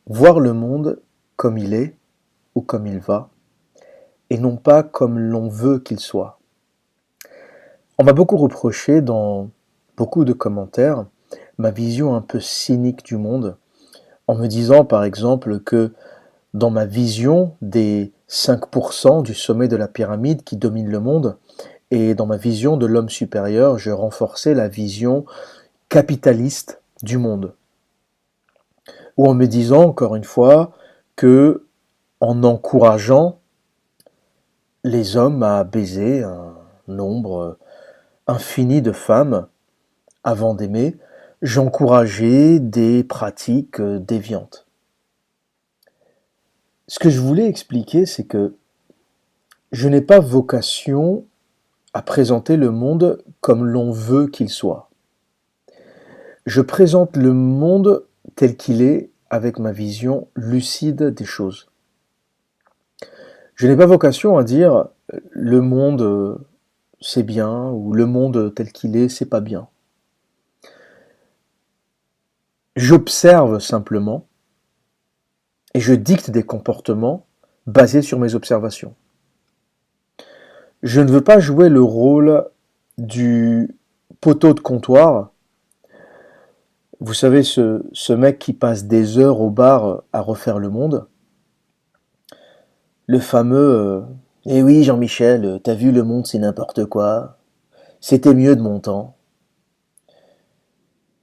Voir le monde comme il est ou comme il va, et non pas comme l'on veut qu'il soit. On m'a beaucoup reproché dans beaucoup de commentaires ma vision un peu cynique du monde, en me disant par exemple que dans ma vision des 5% du sommet de la pyramide qui domine le monde, et dans ma vision de l'homme supérieur, je renforçais la vision capitaliste du monde. Ou en me disant encore une fois que en encourageant les hommes à baiser un nombre infini de femmes avant d'aimer, j'encourageais des pratiques déviantes. Ce que je voulais expliquer, c'est que je n'ai pas vocation à présenter le monde comme l'on veut qu'il soit. Je présente le monde tel qu'il est avec ma vision lucide des choses. Je n'ai pas vocation à dire le monde c'est bien ou le monde tel qu'il est c'est pas bien. J'observe simplement et je dicte des comportements basés sur mes observations. Je ne veux pas jouer le rôle du poteau de comptoir. Vous savez, ce mec qui passe des heures au bar à refaire le monde. Le fameux Eh oui, Jean-Michel, t'as vu, le monde c'est n'importe quoi. C'était mieux de mon temps.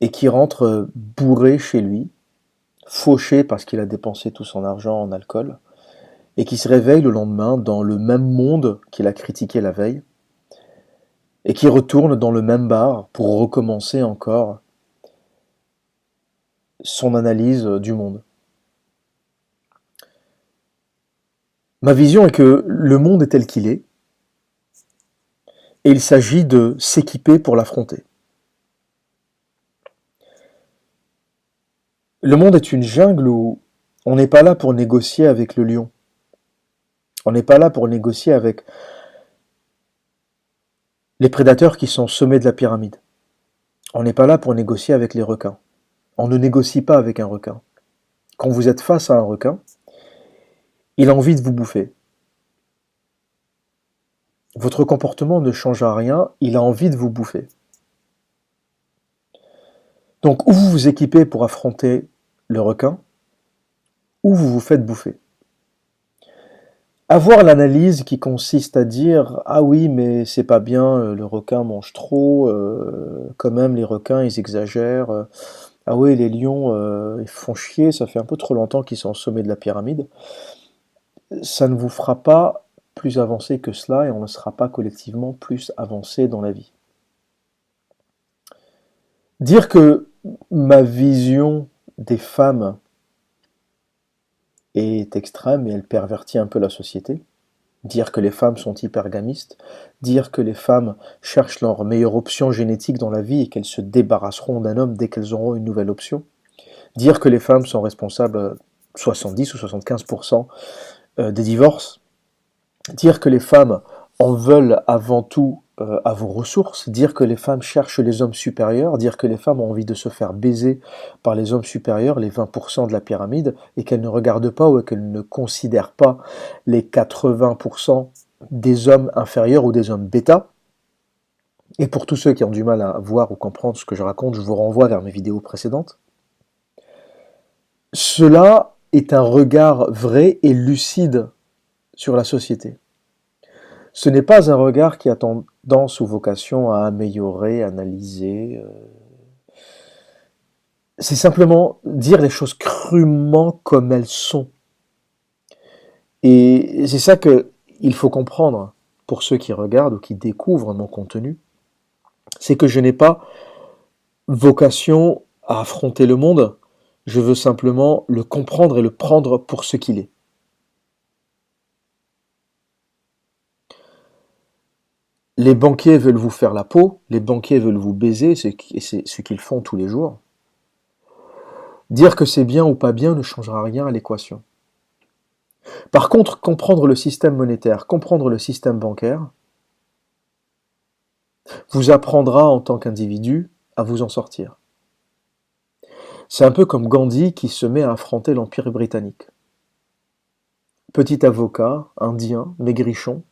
Et qui rentre bourré chez lui, fauché parce qu'il a dépensé tout son argent en alcool, et qui se réveille le lendemain dans le même monde qu'il a critiqué la veille, et qui retourne dans le même bar pour recommencer encore son analyse du monde. Ma vision est que le monde est tel qu'il est, et il s'agit de s'équiper pour l'affronter. Le monde est une jungle où on n'est pas là pour négocier avec le lion. On n'est pas là pour négocier avec les prédateurs qui sont au sommet de la pyramide. On n'est pas là pour négocier avec les requins. On ne négocie pas avec un requin. Quand vous êtes face à un requin, il a envie de vous bouffer. Votre comportement ne change à rien, il a envie de vous bouffer. Donc ou vous vous équipez pour affronter le requin, ou vous vous faites bouffer. Avoir l'analyse qui consiste à dire ah oui mais c'est pas bien, le requin mange trop, quand même les requins ils exagèrent, ah oui les lions ils font chier, ça fait un peu trop longtemps qu'ils sont au sommet de la pyramide, ça ne vous fera pas plus avancer que cela et on ne sera pas collectivement plus avancé dans la vie. Dire que ma vision des femmes est extrême et elle pervertit un peu la société, dire que les femmes sont hypergamistes, dire que les femmes cherchent leur meilleure option génétique dans la vie et qu'elles se débarrasseront d'un homme dès qu'elles auront une nouvelle option, dire que les femmes sont responsables 70 ou 75% des divorces, dire que les femmes en veulent avant tout à vos ressources, dire que les femmes cherchent les hommes supérieurs, dire que les femmes ont envie de se faire baiser par les hommes supérieurs, les 20% de la pyramide, et qu'elles ne regardent pas ou qu'elles ne considèrent pas les 80% des hommes inférieurs ou des hommes bêta. Et pour tous ceux qui ont du mal à voir ou comprendre ce que je raconte, je vous renvoie vers mes vidéos précédentes. Cela est un regard vrai et lucide sur la société. Ce n'est pas un regard qui a tendance ou vocation à améliorer, analyser. C'est simplement dire les choses crûment comme elles sont. Et c'est ça qu'il faut comprendre pour ceux qui regardent ou qui découvrent mon contenu. C'est que je n'ai pas vocation à affronter le monde. Je veux simplement le comprendre et le prendre pour ce qu'il est. Les banquiers veulent vous faire la peau, les banquiers veulent vous baiser, c'est ce qu'ils font tous les jours. Dire que c'est bien ou pas bien ne changera rien à l'équation. Par contre, comprendre le système monétaire, comprendre le système bancaire, vous apprendra en tant qu'individu à vous en sortir. C'est un peu comme Gandhi qui se met à affronter l'Empire britannique. Petit avocat, indien, maigrichon,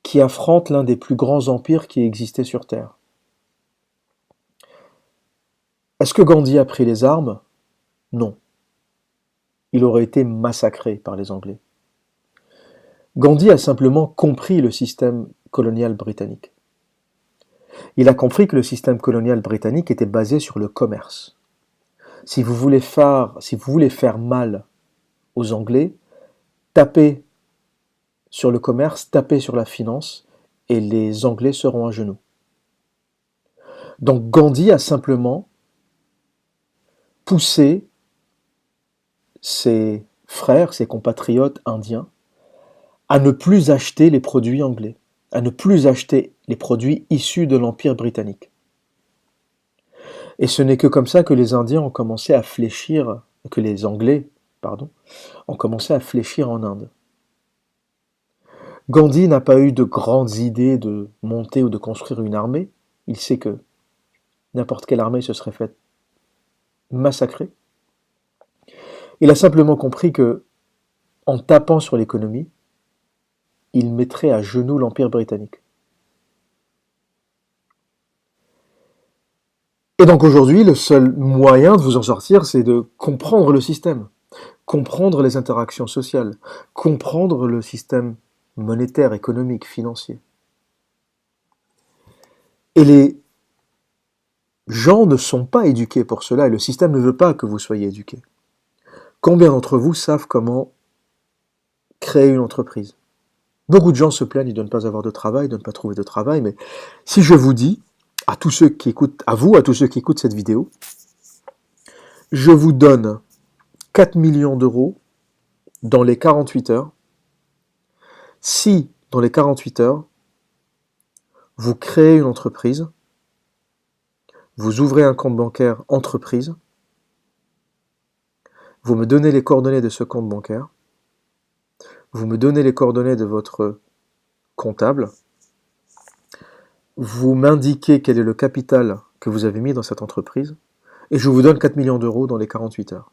qui affronte l'un des plus grands empires qui existaient sur Terre. Est-ce que Gandhi a pris les armes? Non. Il aurait été massacré par les Anglais. Gandhi a simplement compris le système colonial britannique. Il a compris que le système colonial britannique était basé sur le commerce. Si vous voulez faire mal aux Anglais, tapez sur le commerce, tapez sur la finance, et les Anglais seront à genoux. Donc Gandhi a simplement poussé ses frères, ses compatriotes indiens, à ne plus acheter les produits anglais, à ne plus acheter les produits issus de l'Empire britannique. Et ce n'est que comme ça que les Indiens ont commencé à fléchir, que les Anglais, pardon, ont commencé à fléchir en Inde. Gandhi n'a pas eu de grandes idées de monter ou de construire une armée. Il sait que n'importe quelle armée se serait faite massacrer. Il a simplement compris que, en tapant sur l'économie, il mettrait à genoux l'Empire britannique. Et donc aujourd'hui, le seul moyen de vous en sortir, c'est de comprendre le système, comprendre les interactions sociales, comprendre le système monétaire, économique, financier. Et les gens ne sont pas éduqués pour cela, et le système ne veut pas que vous soyez éduqués. Combien d'entre vous savent comment créer une entreprise? Beaucoup de gens se plaignent de ne pas avoir de travail, de ne pas trouver de travail, mais si je vous dis, à tous ceux qui écoutent, à vous, à tous ceux qui écoutent cette vidéo, je vous donne 4 millions d'euros dans les 48 heures, si dans les 48 heures, vous créez une entreprise, vous ouvrez un compte bancaire entreprise, vous me donnez les coordonnées de ce compte bancaire, vous me donnez les coordonnées de votre comptable, vous m'indiquez quel est le capital que vous avez mis dans cette entreprise, et je vous donne 4 millions d'euros dans les 48 heures.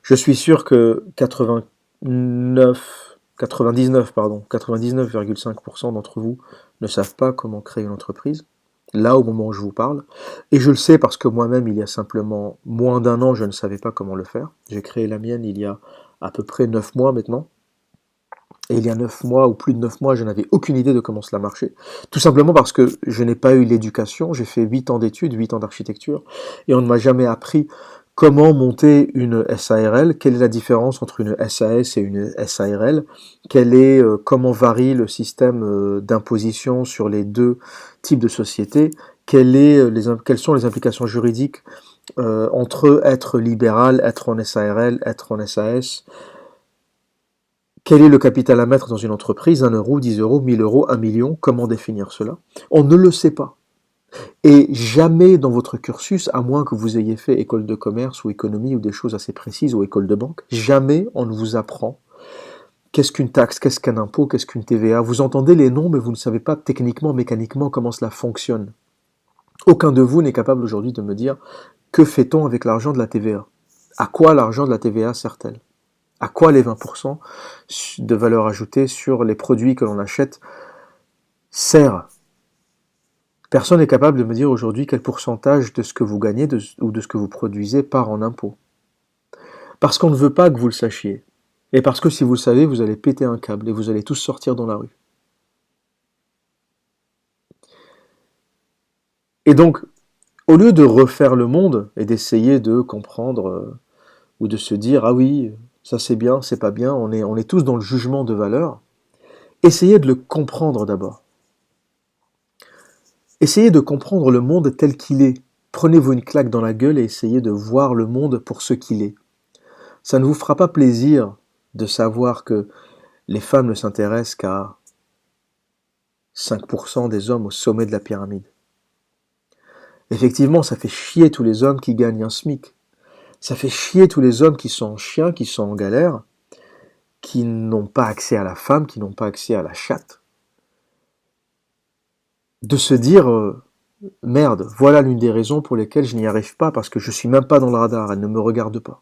Je suis sûr que 99,5% d'entre vous ne savent pas comment créer une entreprise, là au moment où je vous parle, et je le sais parce que moi-même, il y a simplement moins d'un an, je ne savais pas comment le faire. J'ai créé la mienne il y a à peu près 9 mois maintenant, et il y a 9 mois ou plus de 9 mois, je n'avais aucune idée de comment cela marchait. Tout simplement parce que je n'ai pas eu l'éducation, j'ai fait 8 ans d'études, 8 ans d'architecture, et on ne m'a jamais appris comment monter une SARL, quelle est la différence entre une SAS et une SARL, comment varie le système d'imposition sur les deux types de sociétés, quelles sont les implications juridiques entre être libéral, être en SARL, être en SAS, quel est le capital à mettre dans une entreprise, 1 euro, 10 euros, 1000 euros, 1 million, comment définir cela? On ne le sait pas. Et jamais dans votre cursus, à moins que vous ayez fait école de commerce ou économie ou des choses assez précises ou école de banque, jamais on ne vous apprend qu'est-ce qu'une taxe, qu'est-ce qu'un impôt, qu'est-ce qu'une TVA. Vous entendez les noms, mais vous ne savez pas techniquement, mécaniquement comment cela fonctionne. Aucun de vous n'est capable aujourd'hui de me dire que fait-on avec l'argent de la TVA? À quoi l'argent de la TVA sert-elle? À quoi les 20% de valeur ajoutée sur les produits que l'on achète sert? Personne n'est capable de me dire aujourd'hui quel pourcentage de ce que vous gagnez ou de ce que vous produisez part en impôts. Parce qu'on ne veut pas que vous le sachiez. Et parce que si vous le savez, vous allez péter un câble et vous allez tous sortir dans la rue. Et donc, au lieu de refaire le monde et d'essayer de comprendre ou de se dire « Ah oui, ça c'est bien, c'est pas bien », on est tous dans le jugement de valeur, essayez de le comprendre d'abord. Essayez de comprendre le monde tel qu'il est. Prenez-vous une claque dans la gueule et essayez de voir le monde pour ce qu'il est. Ça ne vous fera pas plaisir de savoir que les femmes ne s'intéressent qu'à 5% des hommes au sommet de la pyramide. Effectivement, ça fait chier tous les hommes qui gagnent un SMIC. Ça fait chier tous les hommes qui sont en chien, qui sont en galère, qui n'ont pas accès à la femme, qui n'ont pas accès à la chatte. De se dire, Merde, voilà l'une des raisons pour lesquelles je n'y arrive pas, parce que je suis même pas dans le radar, elle ne me regarde pas.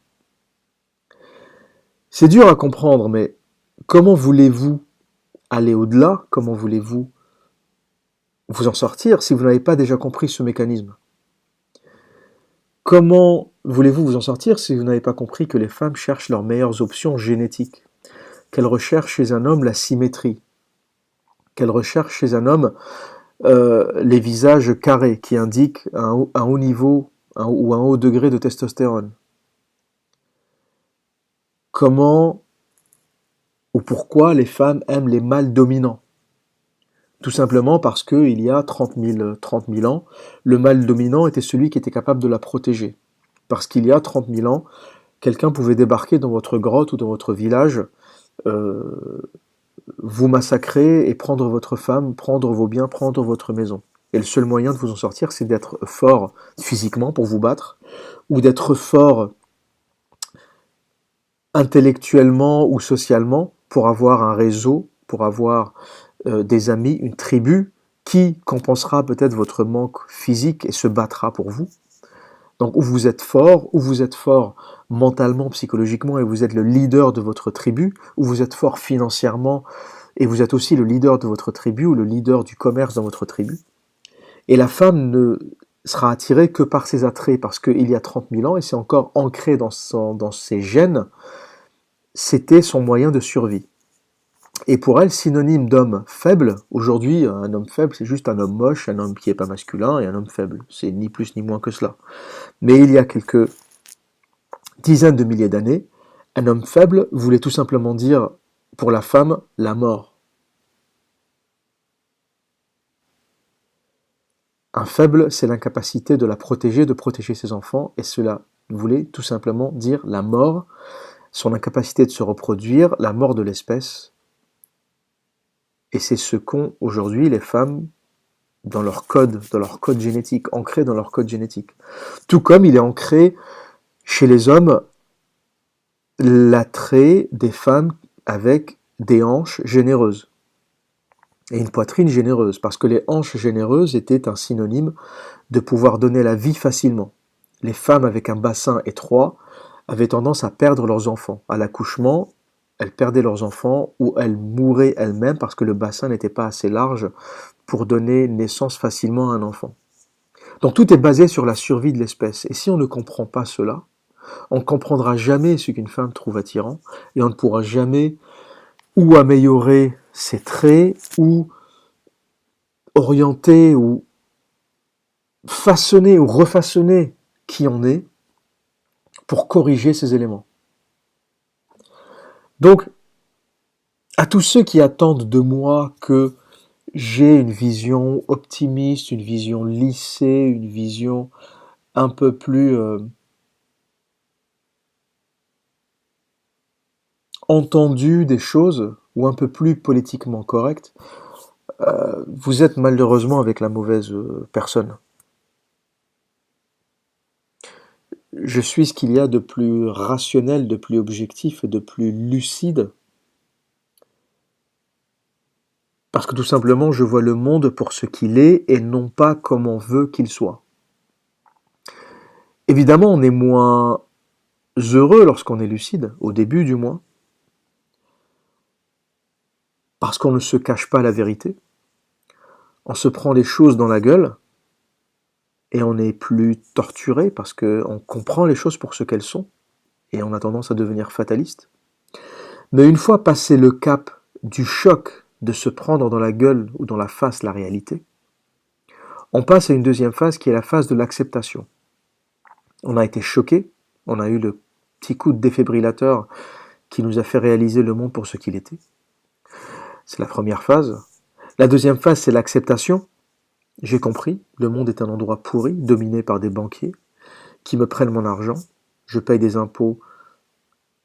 C'est dur à comprendre, mais comment voulez-vous aller au-delà? Comment voulez-vous vous en sortir si vous n'avez pas déjà compris ce mécanisme? Comment voulez-vous vous en sortir si vous n'avez pas compris que les femmes cherchent leurs meilleures options génétiques, qu'elles recherchent chez un homme la symétrie, qu'elles recherchent chez un homme les visages carrés qui indiquent un haut niveau ou un haut degré de testostérone? Comment ou pourquoi les femmes aiment les mâles dominants? Tout simplement parce qu'il y a 30 000 ans, le mâle dominant était celui qui était capable de la protéger. Parce qu'il y a 30 000 ans, quelqu'un pouvait débarquer dans votre grotte ou dans votre village, euh, vous massacrer et prendre votre femme, prendre vos biens, prendre votre maison. Et le seul moyen de vous en sortir, c'est d'être fort physiquement pour vous battre, ou d'être fort intellectuellement ou socialement pour avoir un réseau, pour avoir des amis, une tribu qui compensera peut-être votre manque physique et se battra pour vous. Donc ou vous êtes fort mentalement, psychologiquement et vous êtes le leader de votre tribu, ou vous êtes fort financièrement et vous êtes aussi le leader de votre tribu ou le leader du commerce dans votre tribu. Et la femme ne sera attirée que par ses attraits, parce qu'il y a 30 000 ans, et c'est encore ancré dans ses gènes, c'était son moyen de survie. Et pour elle, synonyme d'homme faible, aujourd'hui, un homme faible, c'est juste un homme moche, un homme qui n'est pas masculin, et un homme faible. C'est ni plus ni moins que cela. Mais il y a quelques dizaines de milliers d'années, un homme faible voulait tout simplement dire, pour la femme, la mort. Un faible, c'est l'incapacité de la protéger, de protéger ses enfants, et cela voulait tout simplement dire la mort, son incapacité de se reproduire, la mort de l'espèce. Et c'est ce qu'ont aujourd'hui les femmes dans leur code génétique, ancré dans leur code génétique. Tout comme il est ancré chez les hommes l'attrait des femmes avec des hanches généreuses et une poitrine généreuse, parce que les hanches généreuses étaient un synonyme de pouvoir donner la vie facilement. Les femmes avec un bassin étroit avaient tendance à perdre leurs enfants. À l'accouchement, elles perdaient leurs enfants ou elles mouraient elles-mêmes parce que le bassin n'était pas assez large pour donner naissance facilement à un enfant. Donc tout est basé sur la survie de l'espèce. Et si on ne comprend pas cela, on ne comprendra jamais ce qu'une femme trouve attirant et on ne pourra jamais ou améliorer ses traits ou orienter ou façonner ou refaçonner qui on est pour corriger ces éléments. Donc, à tous ceux qui attendent de moi que j'ai une vision optimiste, une vision lissée, une vision un peu plus entendue des choses, ou un peu plus politiquement correcte, vous êtes malheureusement avec la mauvaise personne. Je suis ce qu'il y a de plus rationnel, de plus objectif et de plus lucide, parce que tout simplement je vois le monde pour ce qu'il est et non pas comme on veut qu'il soit. Évidemment, on est moins heureux lorsqu'on est lucide, au début du moins, parce qu'on ne se cache pas la vérité, on se prend les choses dans la gueule, et on est plus torturé parce qu'on comprend les choses pour ce qu'elles sont, et on a tendance à devenir fataliste. Mais une fois passé le cap du choc de se prendre dans la gueule ou dans la face la réalité, on passe à une deuxième phase qui est la phase de l'acceptation. On a été choqué, on a eu le petit coup de défibrillateur qui nous a fait réaliser le monde pour ce qu'il était. C'est la première phase. La deuxième phase, c'est l'acceptation. J'ai compris, le monde est un endroit pourri, dominé par des banquiers, qui me prennent mon argent, je paye des impôts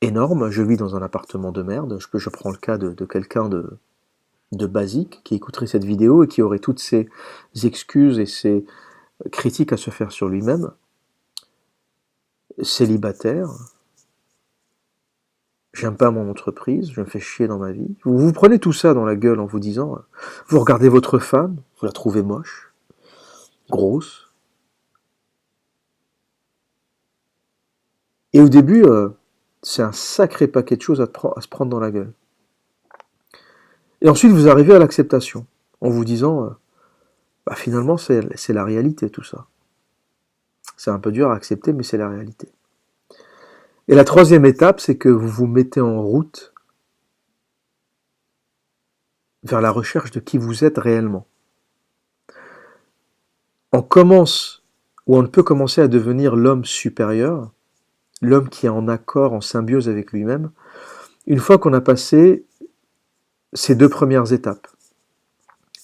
énormes, je vis dans un appartement de merde, je prends le cas de quelqu'un de basique qui écouterait cette vidéo et qui aurait toutes ses excuses et ses critiques à se faire sur lui-même, célibataire, j'aime pas mon entreprise, je me fais chier dans ma vie. Vous prenez tout ça dans la gueule en vous disant, vous regardez votre femme, vous la trouvez moche, grosse. Et au début, c'est un sacré paquet de choses à se prendre dans la gueule. Et ensuite, vous arrivez à l'acceptation, en vous disant, bah, finalement, c'est la réalité, tout ça. C'est un peu dur à accepter, mais c'est la réalité. Et la troisième étape, c'est que vous vous mettez en route vers la recherche de qui vous êtes réellement. On commence, ou on ne peut commencer à devenir l'homme supérieur, l'homme qui est en accord, en symbiose avec lui-même, une fois qu'on a passé ces deux premières étapes.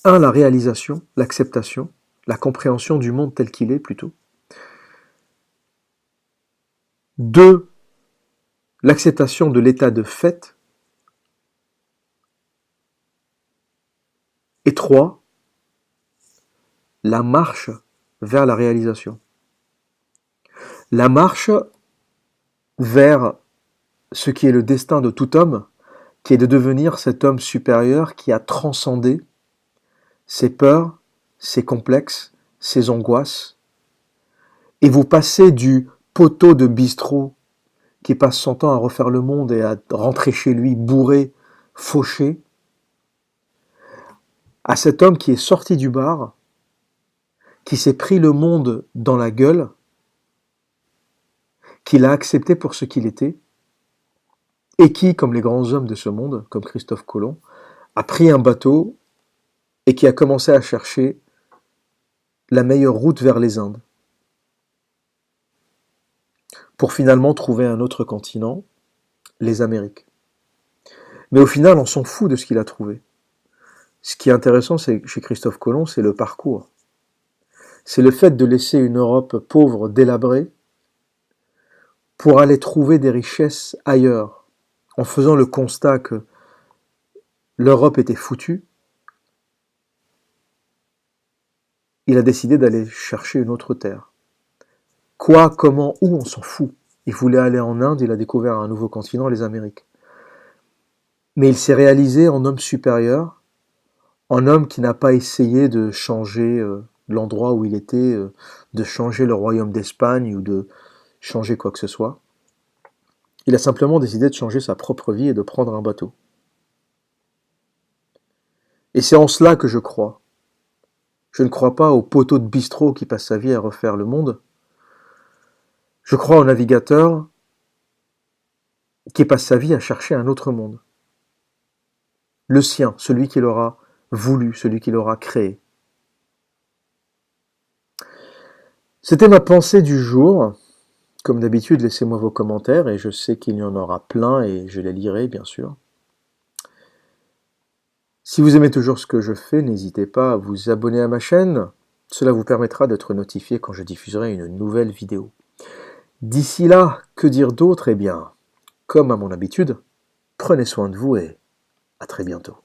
1. La réalisation, l'acceptation, la compréhension du monde tel qu'il est plutôt. 2. L'acceptation de l'état de fait. Et 3. La marche vers la réalisation. La marche vers ce qui est le destin de tout homme, qui est de devenir cet homme supérieur qui a transcendé ses peurs, ses complexes, ses angoisses, et vous passez du poteau de bistrot qui passe son temps à refaire le monde et à rentrer chez lui bourré, fauché, à cet homme qui est sorti du bar, qui s'est pris le monde dans la gueule, qui l'a accepté pour ce qu'il était, et qui, comme les grands hommes de ce monde, comme Christophe Colomb, a pris un bateau et qui a commencé à chercher la meilleure route vers les Indes, pour finalement trouver un autre continent, les Amériques. Mais au final, on s'en fout de ce qu'il a trouvé. Ce qui est intéressant chez Christophe Colomb, c'est le parcours. C'est le fait de laisser une Europe pauvre, délabrée, pour aller trouver des richesses ailleurs, en faisant le constat que l'Europe était foutue. Il a décidé d'aller chercher une autre terre. Quoi, comment, où, on s'en fout. Il voulait aller en Inde, il a découvert un nouveau continent, les Amériques. Mais il s'est réalisé en homme supérieur, en homme qui n'a pas essayé de changer l'endroit où il était, de changer le royaume d'Espagne ou de changer quoi que ce soit. Il a simplement décidé de changer sa propre vie et de prendre un bateau. Et c'est en cela que je crois. Je ne crois pas au poteau de bistrot qui passe sa vie à refaire le monde. Je crois au navigateur qui passe sa vie à chercher un autre monde. Le sien, celui qu'il aura voulu, celui qu'il aura créé. C'était ma pensée du jour. Comme d'habitude, laissez-moi vos commentaires et je sais qu'il y en aura plein et je les lirai bien sûr. Si vous aimez toujours ce que je fais, n'hésitez pas à vous abonner à ma chaîne. Cela vous permettra d'être notifié quand je diffuserai une nouvelle vidéo. D'ici là, que dire d'autre? Eh bien, comme à mon habitude, prenez soin de vous et à très bientôt.